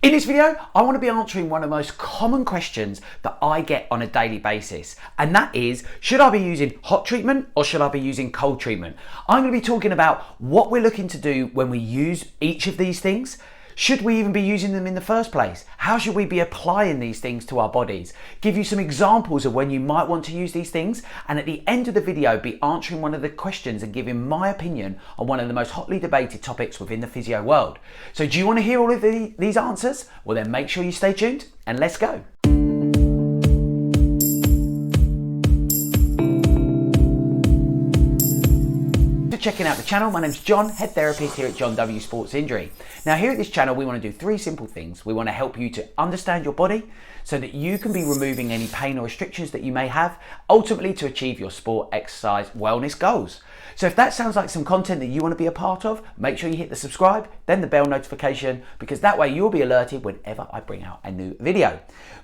In this video, I want to be answering one of the most common questions that I get on a daily basis, and that is, should I be using hot treatment or should I be using cold treatment? I'm going to be talking about what we're looking to do when we use each of these things. Should we even be using them in the first place? How should we be applying these things to our bodies? Give you some examples of when you might want to use these things, and at the end of the video be answering one of the questions and giving my opinion on one of the most hotly debated topics within the physio world. So do you want to hear all of these answers? Well then make sure you stay tuned and let's go. Checking out the channel. My name's John, head therapist here at John W Sports Injury. Now here at this channel we want to do three simple things. We want to help you to understand your body so that you can be removing any pain or restrictions that you may have, ultimately to achieve your sport, exercise, wellness goals. So if that sounds like some content that you want to be a part of, make sure you hit the subscribe, then the bell notification, because that way you'll be alerted whenever I bring out a new video.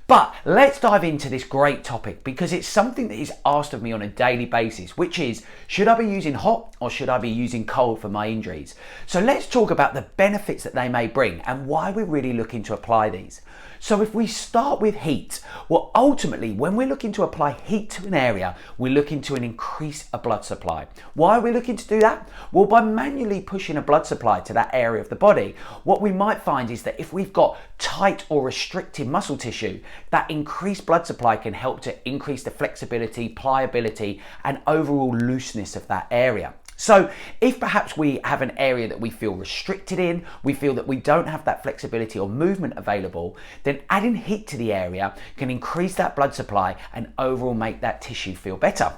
But let's dive into this great topic because it's something that is asked of me on a daily basis, which is, should I be using hot or should I be using cold for my injuries? So let's talk about the benefits that they may bring and why we're really looking to apply these. So if we start with heat, well, ultimately, when we're looking to apply heat to an area, we're looking to increase a blood supply. Why are we looking to do that? Well, by manually pushing a blood supply to that area of the body, what we might find is that if we've got tight or restricted muscle tissue, that increased blood supply can help to increase the flexibility, pliability, and overall looseness of that area. So if perhaps we have an area that we feel restricted in, we feel that we don't have that flexibility or movement available, then adding heat to the area can increase that blood supply and overall make that tissue feel better.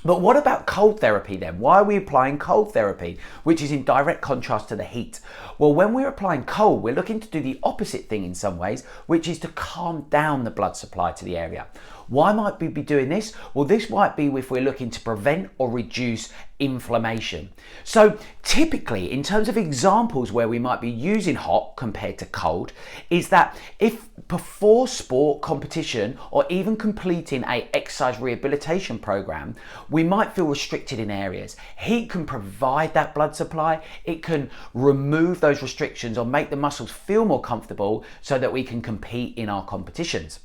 But what about cold therapy then? Why are we applying cold therapy, which is in direct contrast to the heat? Well, when we're applying cold, we're looking to do the opposite thing in some ways, which is to calm down the blood supply to the area. Why might we be doing this? Well, this might be if we're looking to prevent or reduce inflammation. So typically, in terms of examples where we might be using hot compared to cold, is that if before sport, competition, or even completing a exercise rehabilitation program, we might feel restricted in areas. Heat can provide that blood supply. It can remove those restrictions or make the muscles feel more comfortable so that we can compete in our competitions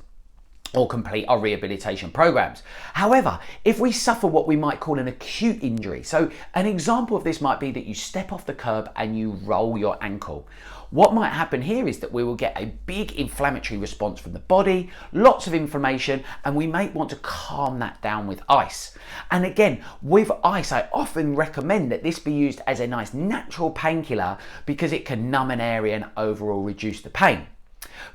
or complete our rehabilitation programs. However, if we suffer what we might call an acute injury, so an example of this might be that you step off the curb and you roll your ankle. What might happen here is that we will get a big inflammatory response from the body, lots of inflammation, and we may want to calm that down with ice. And again, with ice, I often recommend that this be used as a nice natural painkiller because it can numb an area and overall reduce the pain.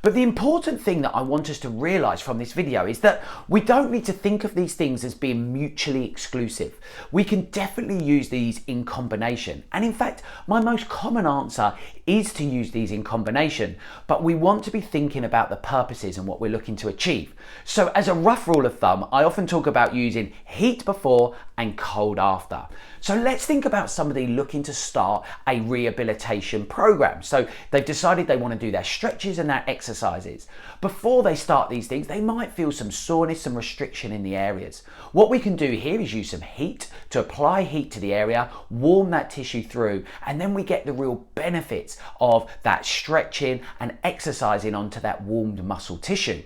But the important thing that I want us to realize from this video is that we don't need to think of these things as being mutually exclusive. We can definitely use these in combination. And in fact, my most common answer is to use these in combination, but we want to be thinking about the purposes and what we're looking to achieve. So as a rough rule of thumb, I often talk about using heat before and cold after. So let's think about somebody looking to start a rehabilitation program. So they've decided they want to do their stretches and their exercises. Before they start these things, they might feel some soreness, some restriction in the areas. What we can do here is use some heat to apply heat to the area, warm that tissue through, and then we get the real benefits of that stretching and exercising onto that warmed muscle tissue.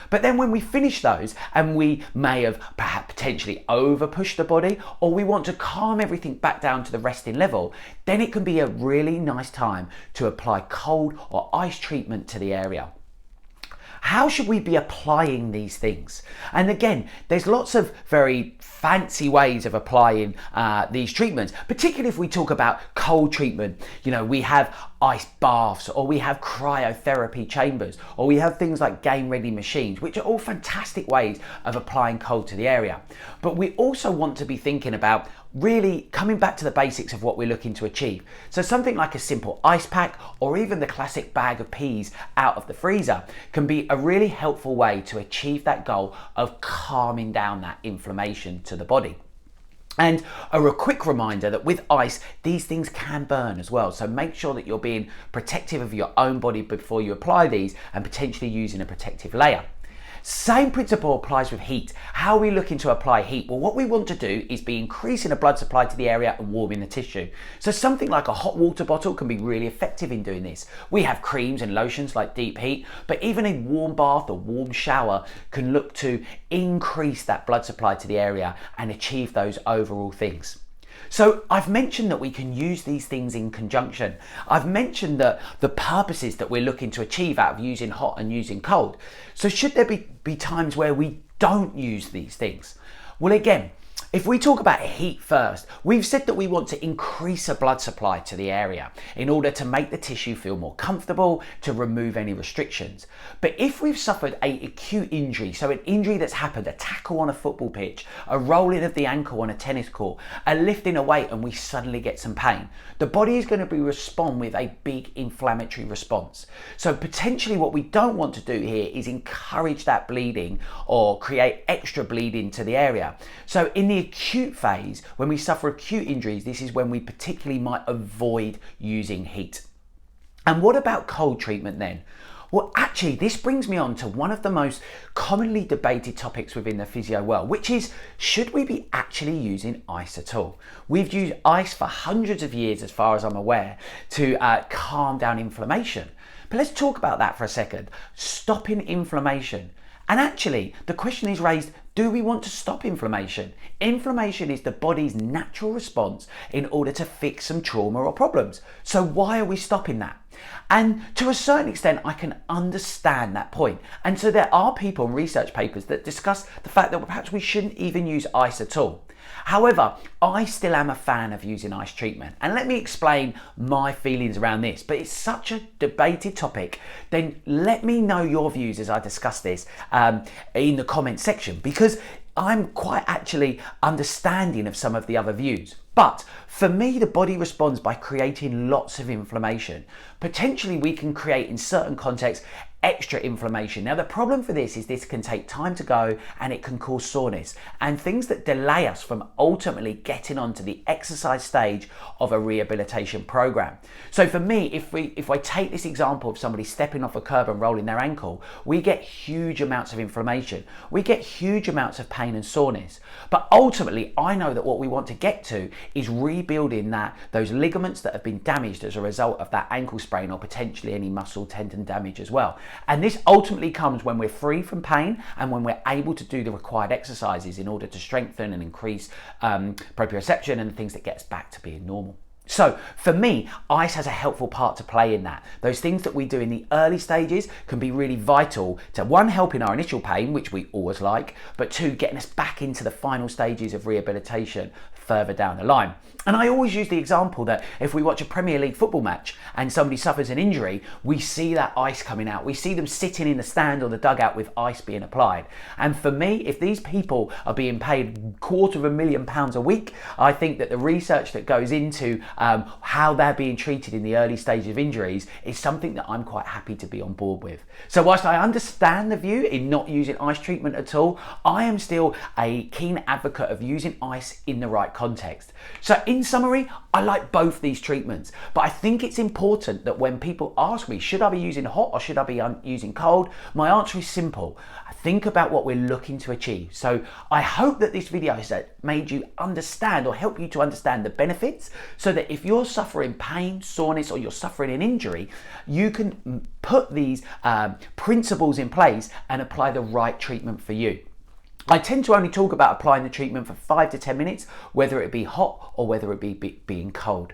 But then when we finish those and we may have perhaps potentially over pushed the body, or we want to calm everything back down to the resting level, then it can be a really nice time to apply cold or ice treatment to the area. How should we be applying these things? And again, there's lots of very fancy ways of applying these treatments, particularly if we talk about cold treatment. You know, we have ice baths, or we have cryotherapy chambers, or we have things like game ready machines, which are all fantastic ways of applying cold to the area. But we also want to be thinking about really coming back to the basics of what we're looking to achieve. So something like a simple ice pack or even the classic bag of peas out of the freezer can be a really helpful way to achieve that goal of calming down that inflammation to the body. And a quick reminder that with ice, these things can burn as well. So make sure that you're being protective of your own body before you apply these and potentially using a protective layer. Same principle applies with heat. How are we looking to apply heat? Well, what we want to do is be increasing the blood supply to the area and warming the tissue. So something like a hot water bottle can be really effective in doing this. We have creams and lotions like Deep Heat, but even a warm bath or warm shower can look to increase that blood supply to the area and achieve those overall things. So I've mentioned that we can use these things in conjunction. I've mentioned that the purposes that we're looking to achieve out of using hot and using cold. So should there be times where we don't use these things? Well, again, if we talk about heat first, we've said that we want to increase a blood supply to the area in order to make the tissue feel more comfortable, to remove any restrictions. But if we've suffered an acute injury, so an injury that's happened, a tackle on a football pitch, a rolling of the ankle on a tennis court, a lifting a weight, and we suddenly get some pain, the body is going to respond with a big inflammatory response. So potentially what we don't want to do here is encourage that bleeding or create extra bleeding to the area. So in the acute phase, when we suffer acute injuries, this is when we particularly might avoid using heat. And what about cold treatment then? Well, actually, this brings me on to one of the most commonly debated topics within the physio world, which is, should we be actually using ice at all? We've used ice for hundreds of years, as far as I'm aware, to calm down inflammation. But let's talk about that for a second. Stopping inflammation. And actually, the question is raised, do we want to stop inflammation? Inflammation is the body's natural response in order to fix some trauma or problems. So why are we stopping that? And to a certain extent, I can understand that point. And so there are people in research papers that discuss the fact that perhaps we shouldn't even use ice at all. However, I still am a fan of using ice treatment. And let me explain my feelings around this. But it's such a debated topic. Then let me know your views as I discuss this in the comment section, because I'm quite actually understanding of some of the other views. But for me, the body responds by creating lots of inflammation. Potentially we can create, in certain contexts, extra inflammation. Now the problem for this is this can take time to go and it can cause soreness and things that delay us from ultimately getting onto the exercise stage of a rehabilitation program. So for me, if I take this example of somebody stepping off a curb and rolling their ankle, we get huge amounts of inflammation. We get huge amounts of pain and soreness. But ultimately, I know that what we want to get to is rebuilding those ligaments that have been damaged as a result of that ankle sprain, or potentially any muscle tendon damage as well. And this ultimately comes when we're free from pain and when we're able to do the required exercises in order to strengthen and increase proprioception and the things that get us back to being normal. So for me, ice has a helpful part to play in that. Those things that we do in the early stages can be really vital to, one, helping our initial pain, which we always like, but two, getting us back into the final stages of rehabilitation further down the line. And I always use the example that if we watch a Premier League football match and somebody suffers an injury, we see that ice coming out. We see them sitting in the stand or the dugout with ice being applied. And for me, if these people are being paid £250,000 a week, I think that the research that goes into how they're being treated in the early stages of injuries is something that I'm quite happy to be on board with. So whilst I understand the view in not using ice treatment at all, I am still a keen advocate of using ice in the right context. So in summary, I like both these treatments, but I think it's important that when people ask me, should I be using hot or should I be using cold? My answer is simple. Think about what we're looking to achieve. So I hope that this video has made you understand or help you to understand the benefits, so that if you're suffering pain, soreness, or you're suffering an injury, you can put these principles in place and apply the right treatment for you. I tend to only talk about applying the treatment for 5 to 10 minutes, whether it be hot or whether it be being cold.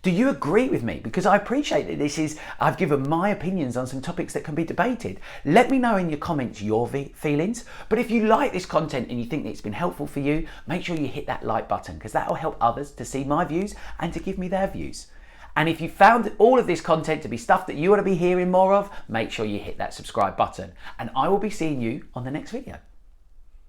Do you agree with me? Because I appreciate that I've given my opinions on some topics that can be debated. Let me know in your comments your feelings. But if you like this content and you think that it's been helpful for you, make sure you hit that like button, because that will help others to see my views and to give me their views. And if you found all of this content to be stuff that you want to be hearing more of, make sure you hit that subscribe button. And I will be seeing you on the next video.